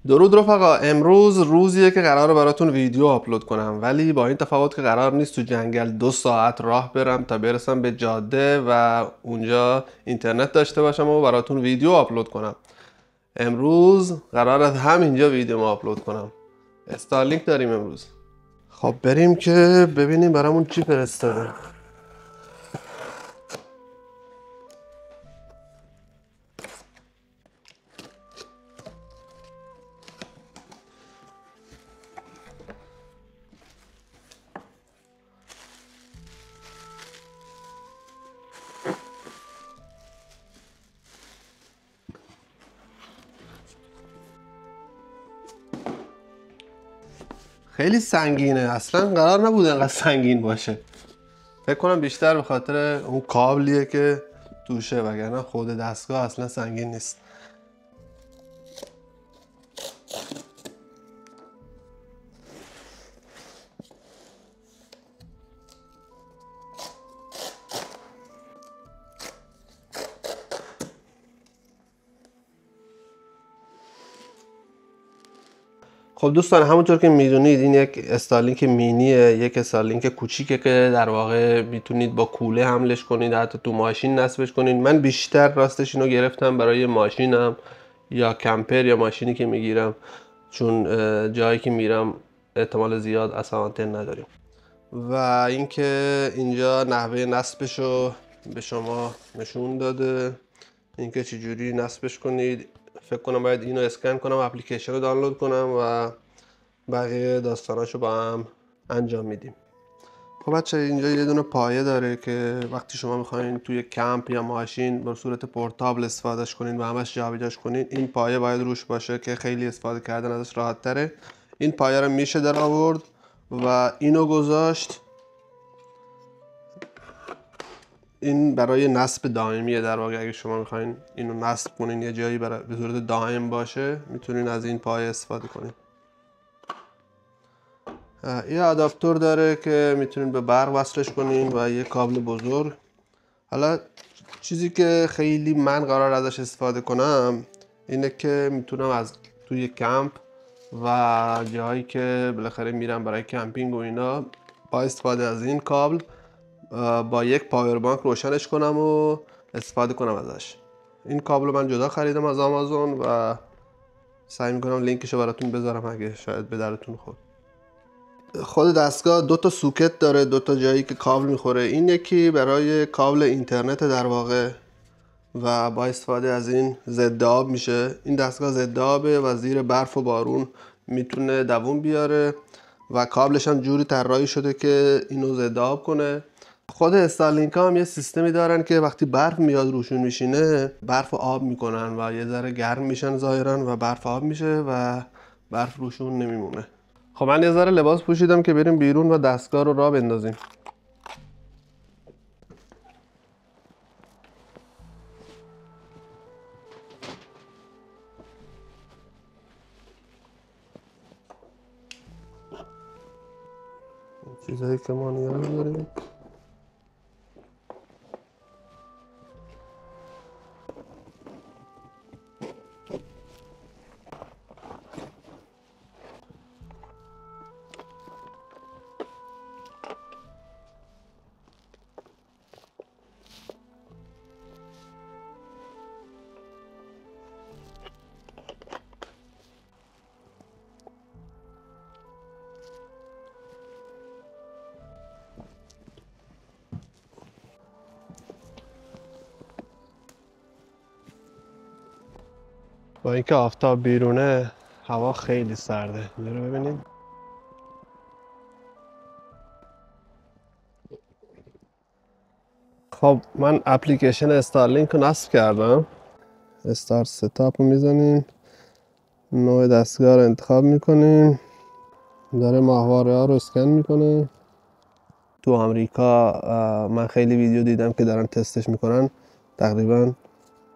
درود رفقا، امروز روزیه که قراره براتون ویدیو آپلود کنم، ولی با این تفاوت که قرار نیست تو جنگل 2 ساعت راه برم تا برسم به جاده و اونجا اینترنت داشته باشم و براتون ویدیو آپلود کنم. امروز قراره همینجا ویدیو آپلود کنم. استارلینک داریم امروز. خب بریم که ببینیم برامون چی فرستاده. خیلی سنگینه، اصلا قرار نبوده انقدر سنگین باشه. فکر کنم بیشتر به خاطر اون کابلیه که توشه، وگرنه خود دستگاه اصلا سنگین نیست. خب دوستان، همونطور که میدونید این یک استارلینک مینیه، یک استارلینک کوچیکه که در واقع میتونید با کوله حملش کنید، حتی تو ماشین نصبش کنید. من بیشتر راستش اینو گرفتم برای ماشینم یا کمپر یا ماشینی که میگیرم، چون جایی که میرم احتمال زیاد اصلا آنتن نداریم. و اینکه اینجا نحوه نصبشو به شما نشون داده، اینکه چجوری نصبش کنید. فکر کنم باید اینو اسکن کنم، اپلیکیشن رو دانلود کنم و بقیه داستاناشو با هم انجام میدیم. خب بچه، اینجا یه دونه پایه داره که وقتی شما میخواین توی کمپ یا ماشین به صورت پورتابل استفادهش کنین و همش جابجاش کنین، این پایه باید روش باشه که خیلی استفاده کردن ازش راحت تره. این پایه رو میشه در آورد و اینو گذاشت. این برای نصب دائمیه در واقع. اگه شما میخواین اینو نصب کنین یه جایی برای به صورت دائم باشه، میتونین از این پایه استفاده کنین. یه آداپتور داره که میتونین به برق وصلش کنین و یه کابل بزرگ. حالا چیزی که خیلی من قرار ازش استفاده کنم اینه که میتونم از توی کمپ و جاهایی که بالاخره میرم برای کمپینگ و اینا، با استفاده از این کابل با یک پاور بانک روشنش کنم و استفاده کنم ازش. این کابل من جدا خریدم از آمازون و سعی میکنم لینکشو براتون بذارم اگه شاید به درتون خورد. خود دستگاه 2 تا سوکت داره، 2 تا جایی که کابل میخوره. این یکی برای کابل اینترنت در واقع و با استفاده از این ضد آب میشه. این دستگاه ضد آبه و زیر برف و بارون میتونه دووم بیاره و کابلش هم جوری طراحی شده که اینو ضد آب کنه. خود استارلینک ها هم یه سیستمی دارن که وقتی برف میاد روشون میشینه، برف آب میکنن و یه ذره گرم میشن ظاهرا و برف آب میشه و برف روشون نمیمونه. خب من یه ذره لباس پوشیدم که بریم بیرون و دستگاه رو راه بندازیم. چیزایی که ما نیاز داریم. با اینکه آفتاب بیرونه، هوا خیلی سرده. اینجا رو ببینید. خب من اپلیکیشن استارلینک رو نصب کردم. استارت ستاپ رو میزنیم، نوع دستگاه رو انتخاب میکنیم، داره ماهواره ها رو اسکن میکنه. تو آمریکا من خیلی ویدیو دیدم که دارن تستش میکنن، تقریبا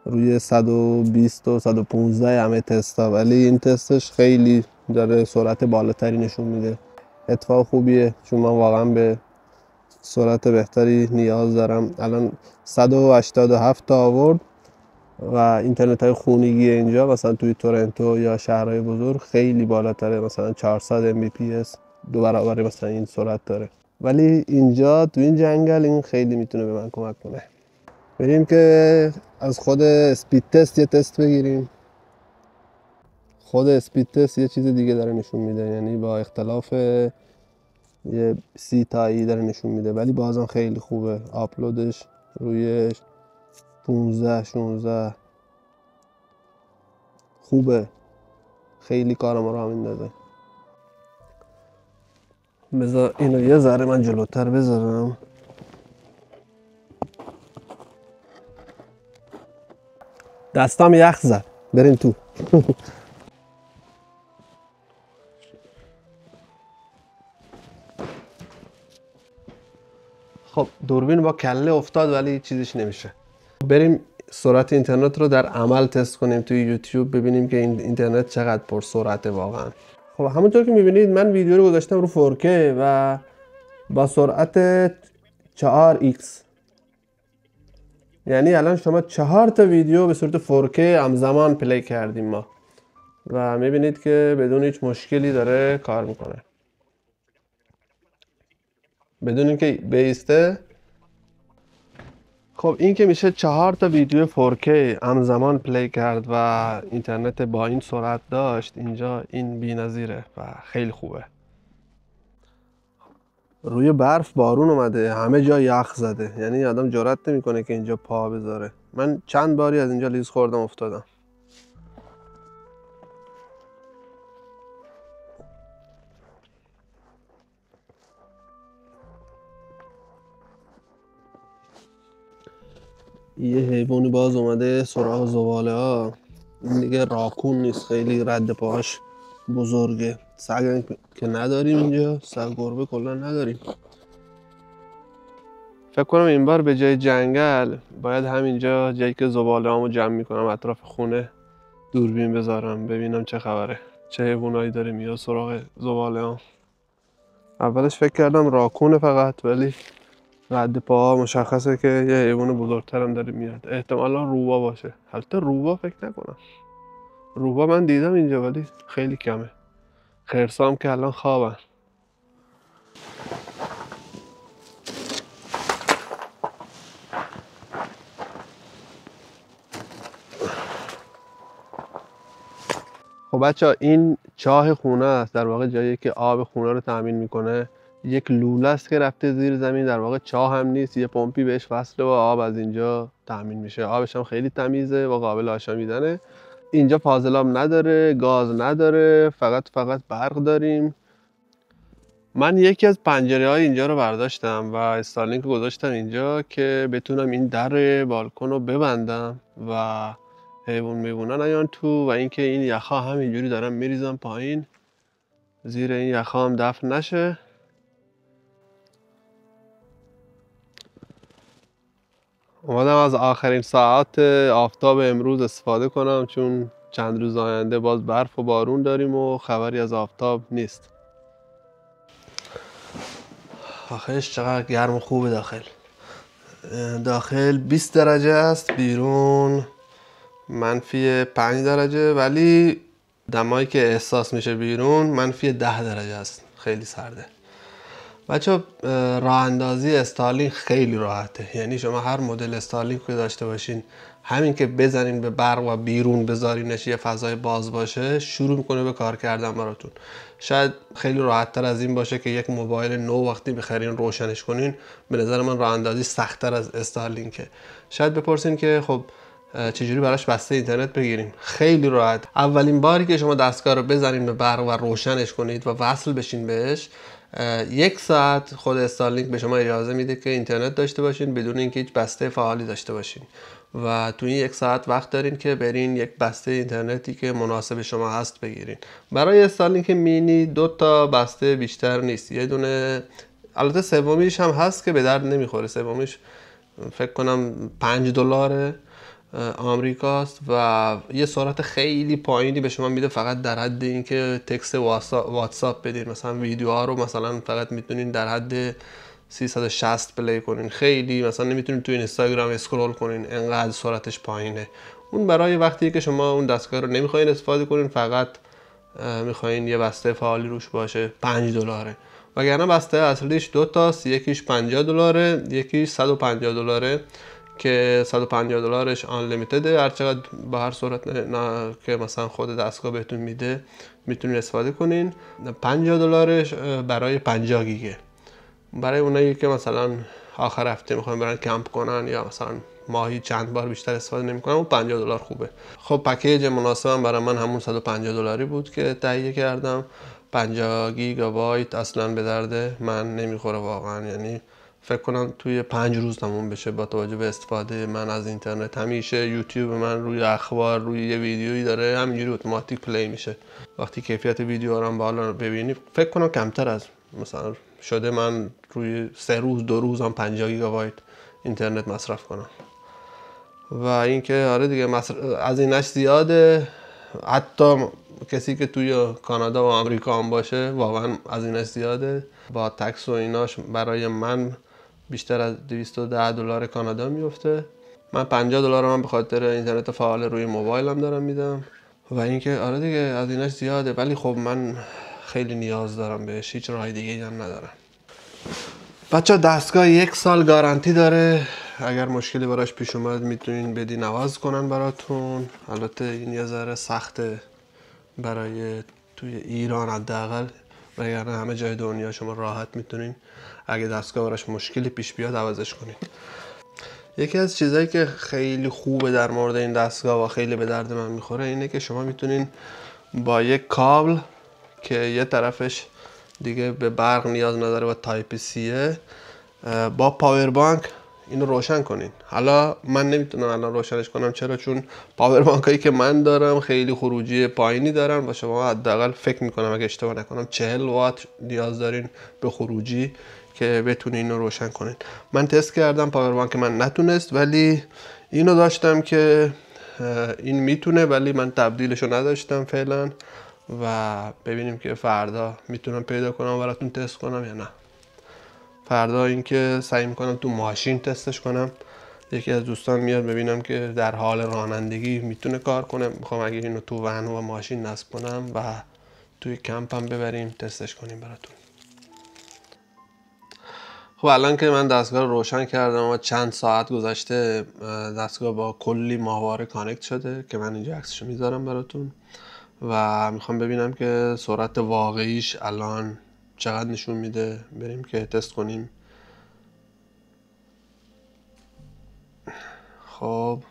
روی 120 و 115 همه تستا، ولی این تستش خیلی داره سرعت بالاتری نشون میده. اتفاق خوبیه چون من واقعا به سرعت بهتری نیاز دارم. الان 187 تا آورد و اینترنت های خونگی اینجا مثلا توی تورنتو یا شهرهای بزرگ خیلی بالاتره، مثلا 400 Mbps، 2 برابر مثلا این سرعت داره. ولی اینجا تو این جنگل این خیلی میتونه به من کمک کنه. بریم که از خود اسپید تست یه تست بگیریم. خود اسپید تست یه چیز دیگه داره نشون میده، یعنی با اختلاف یه 30 تایی داره نشون میده، ولی بازم خیلی خوبه. آپلودش روی 15-16 خوبه، خیلی کار ما رو هم میندازه. بذار اینو یه ذره من جلوتر بذارم. دستام یخ زد، بریم تو. خب دوربین با کله افتاد ولی چیزیش نمیشه. بریم سرعت اینترنت رو در عمل تست کنیم توی یوتیوب، ببینیم که این اینترنت چقدر پر سرعته واقعا. خب همونطور که میبینید من ویدیو رو گذاشتم رو 4K و با سرعت 4x، یعنی الان شما 4 تا ویدیو به صورت 4K همزمان پلی کردیم ما و میبینید که بدون هیچ مشکلی داره کار میکنه، بدون اینکه بیسته. خب این که میشه 4 تا ویدیو 4K همزمان پلی کرد و اینترنت با این سرعت داشت اینجا، این بی‌نظیره و خیلی خوبه. روی برف بارون اومده، همه جا یخ زده، یعنی آدم جرئت نمیکنه که اینجا پا بذاره. من چند باری از اینجا لیز خوردم افتادم. یه حیوانی باز اومده سراغ زباله ها. این دیگه راکون نیست، خیلی رد پاهاش بزرگه. سگ که نداریم اینجا، سگ گربه کلا نداریم. فکر کنم این بار به جای جنگل باید همینجا جایی که زباله هامو جمع میکنم اطراف خونه دوربین بذارم ببینم چه خبره، چه حیوانایی داره میاد سراغ زباله ها. اولش فکر کردم راکونه فقط، ولی رد پاها مشخصه که یه حیوان بزرگترم داره میاد. احتمالا روبا باشه. البته روبا فکر نکنم. روبا من دیدم اینجا ولی خیلی کمه. خرسام که الان خوابن. خب بچه این چاه خونه است، در واقع جایی که آب خونه رو تامین میکنه. یک لوله است که رفته زیر زمین، در واقع چاه هم نیست، یه پمپی بهش وصله و آب از اینجا تامین میشه. آبش هم خیلی تمیزه و قابل آشامیدنه. اینجا فاضلاب نداره، گاز نداره، فقط برق داریم. من یکی از پنجره های اینجا رو برداشتم و استارلینک رو گذاشتم اینجا که بتونم این در بالکن رو ببندم و حیوان میوونا نیان تو، و اینکه این یخا هم اینجوری دارم میریزم پایین زیر این یخا هم دفن نشه. اومدم از آخرین ساعات آفتاب امروز استفاده کنم، چون چند روز آینده باز برف و بارون داریم و خبری از آفتاب نیست. آخرش چقدر گرم و خوبه داخل. داخل 20 درجه است، بیرون -5 درجه، ولی دمایی که احساس میشه بیرون -10 درجه است. خیلی سرده. بچه راه اندازی استارلینک خیلی راحته، یعنی شما هر مدل استارلینک که داشته باشین، همین که بزنین به برق و بیرون بذارینش یه فضای باز باشه، شروع میکنه به کار کردن براتون. شاید خیلی راحت تر از این باشه که یک موبایل نو وقتی بخرین روشنش کنین. به نظر من راه اندازی سخت‌تر از استارلینکه. شاید بپرسین که خب چجوری براش بسته اینترنت بگیریم؟ خیلی راحت. اولین باری که شما دستگاه رو بزنین به برق و روشنش کنید و وصل بشین بهش، 1 ساعت خود استارلینک به شما اجازه میده که اینترنت داشته باشین بدون اینکه هیچ بسته فعالی داشته باشین، و تو این 1 ساعت وقت دارین که برین یک بسته اینترنتی که مناسب شما هست بگیرین. برای استارلینک مینی 2 تا بسته بیشتر نیست، یه دونه، البته سومیش هم هست که به درد نمیخوره. سومیش فکر کنم $5 آمریکاست و یه سرعت خیلی پایینی به شما میده، فقط در حد اینکه تکست واتساپ بدین. مثلا ویدیوها رو مثلا فقط میتونین در حد 360 پلی کنین، خیلی مثلا نمیتونین تو اینستاگرام اسکرول کنین، انقدر سرعتش پایینه. اون برای وقتی که شما اون دستگاه رو نمیخواین استفاده کنین، فقط میخواین یه بسته فعالی روش باشه، $5. وگرنه بسته اصلیش 2 تاست، یکیش $50 یکیش $150 که $150 آنلیمیتده، هر چقدر با هر صورت که مثلا خود دستگاه بهتون میده میتونین استفاده کنین. $50 برای 50 گیگه، برای اونایی که مثلا آخر هفته میخوان برن کمپ کنن یا مثلا ماهی چند بار بیشتر استفاده نمیکنن، اون $50 خوبه. خب پکیج مناسبم برای من همون $150 بود که تهیه کردم. 50 گیگابایت اصلا به درد من نمیخوره واقعا، یعنی فکر کنم توی 5 روز تموم بشه با توجه به استفاده من از اینترنت. همیشه یوتیوب من روی اخبار روی یه ویدیویی داره همینجوری اتوماتیک پلی میشه. وقتی کیفیت ویدیو رو بالا ببینی فکر کنم کمتر از مثلا شده من روی 3 روز 2 روز هم 50 گیگابایت اینترنت مصرف کنم. و اینکه آره دیگه از اینش زیاده، حتی کسی که توی کانادا و آمریکا هم باشه واقعا از اینش زیاده. با تکس و ایناش برای من بیشتر از $210 کانادا میفته. من $50 من به خاطر اینترنت فعال روی موبایلم دارم میدم. و اینکه آره دیگه از اینش زیاده، ولی خب من خیلی نیاز دارم بهش، هیچ راه دیگه هم ندارم. بچه دستگاه 1 سال گارانتی داره، اگر مشکلی براش پیش اومد میتونین بدین عوض کنن براتون. البته این یه ذره سخته برای توی ایران حداقل، وگرنه همه جای دنیا شما راحت میتونین اگه دستگاه براش مشکلی پیش بیاد عوضش کنین. یکی از چیزایی که خیلی خوبه در مورد این دستگاه و خیلی به درد من میخوره اینه که شما میتونین با یک کابل که یه طرفش دیگه به برق نیاز نداره و تایپ سیه، با پاور بانک اینو روشن کنین. حالا من نمیتونم الان روشنش کنم، چرا؟ چون پاور بانک هایی که من دارم خیلی خروجی پایینی دارن و شما حداقل فکر میکنم اگه اشتباه نکنم 40 وات نیاز دارین به خروجی که بتونین اینو روشن کنین. من تست کردم پاور بانک من نتونست، ولی اینو داشتم که این میتونه، ولی من تبدیلشو نداشتم فعلا و ببینیم که فردا میتونم پیدا کنم براتون تست کنم یا نه. فردا اینکه سعی میکنم تو ماشین تستش کنم. یکی از دوستان میاد ببینم که در حال رانندگی میتونه کار کنه، میخوام اگه اینو تو ون و ماشین نصب کنم و توی کمپم ببریم تستش کنیم براتون. خب الان که من دستگاه رو روشن کردم و چند ساعت گذشته دستگاه با کلی ماهواره کانکت شده که من اینجا عکسشو میذارم براتون و میخوام ببینم که سرعت واقعیش الان چقدر نشون میده. بریم که تست کنیم. خب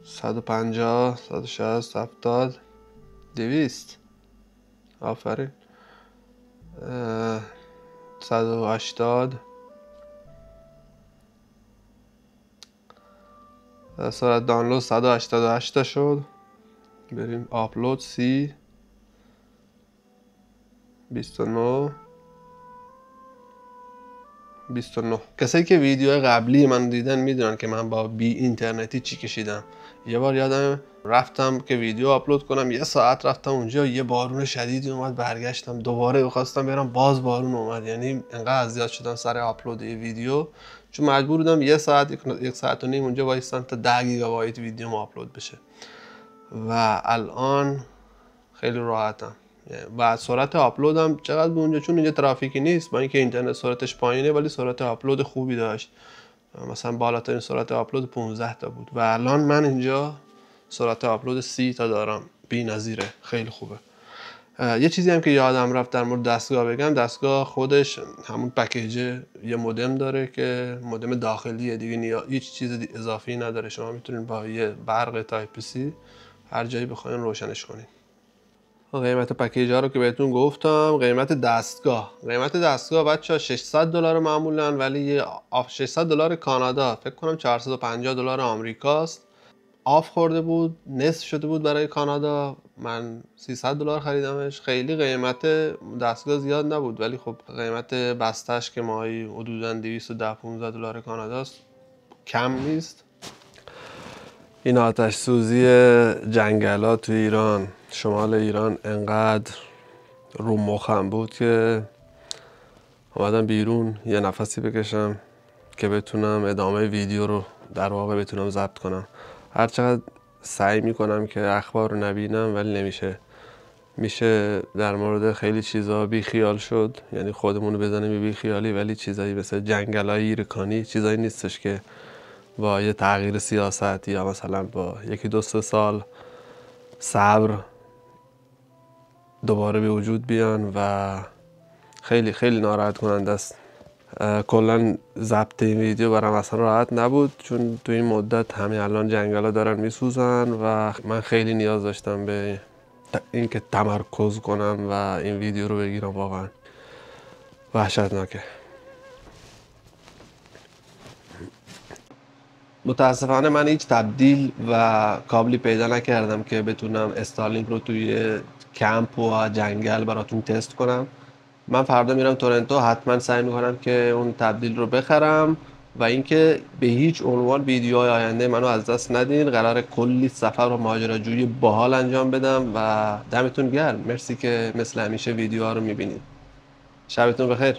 150 160 70 200 آفرین 180 سرعت دانلود 188 شد. بریم آپلود 30 29 کسایی که ویدیو قبلی من دیدن میدونن که من با بی اینترنتی چی کشیدم. یه بار یادم رفتم که ویدیو آپلود کنم، 1 ساعت رفتم اونجا، یه بارون شدیدی اومد، برگشتم دوباره بخواستم برم باز بارون اومد. یعنی انقدر اذیت شدم سر آپلود ویدیو چون مجبور بودم 1 ساعت 1 ساعت و نیم اونجا وایسم تا 10 گیگابایت ویدیو آپلود بشه. و الان خیلی راحتم و سرعت آپلودم چقدر بود اونجا، چون اینجا ترافیکی نیست، با اینکه اینترنت سرعتش پایینه ولی سرعت آپلود خوبی داشت. مثلا بالاترین سرعت آپلود 15 تا بود و الان من اینجا سرعت آپلود 30 تا دارم. بی‌نظیره، خیلی خوبه. یه چیزی هم که یادم رفت در مورد دستگاه بگم، دستگاه خودش همون پکیج یه مودم داره که مودم داخلیه دیگه، هیچ چیز اضافی نداره. شما میتونید با یه برق تایپ سی هر جایی بخواین روشنش کنین. قیمت پکیج ها رو که بهتون گفتم. قیمت دستگاه بچه ها $600 معمولا، ولی $600 کانادا فکر کنم $450 آمریکاست. آف خورده بود، نصف شده بود برای کانادا. من $300 خریدمش. خیلی قیمت دستگاه زیاد نبود، ولی خب قیمت بستش که ماهی حدودا $210-15 کاناداست، کم نیست. این آتش سوزی جنگلا توی ایران، شمال ایران، انقدر رو مخم بود که اومدم بیرون یه نفسی بکشم که بتونم ادامه ویدیو رو در واقع بتونم ضبط کنم. هرچقدر سعی میکنم که اخبار رو نبینم ولی میشه در مورد خیلی چیزا بی خیال شد، یعنی خودمون رو بزنیم بی خیالی، ولی چیزایی مثل جنگل‌های ایرکانی چیزایی نیستش که با یه تغییر سیاست یا مثلا با 1-2 سال صبر دوباره به وجود بیان و خیلی خیلی ناراحت کننده است. کلا ضبط این ویدیو برام اصلا راحت نبود، چون تو این مدت همین الان جنگلا دارن میسوزن و من خیلی نیاز داشتم به اینکه تمرکز کنم و این ویدیو رو بگیرم. واقعا وحشتناکه. متاسفانه من هیچ تبدیل و کابلی پیدا نکردم که بتونم استارلینک رو توی کمپ و جنگل براتون تست کنم. من فردا میرم تورنتو، حتما سعی میکنم که اون تبدیل رو بخرم و اینکه به هیچ عنوان ویدیوهای آینده منو از دست ندین. قرار کلی سفر و ماجراجویی باحال انجام بدم و دمتون گرم. مرسی که مثل همیشه ویدیوها رو میبینید. شبتون بخیر.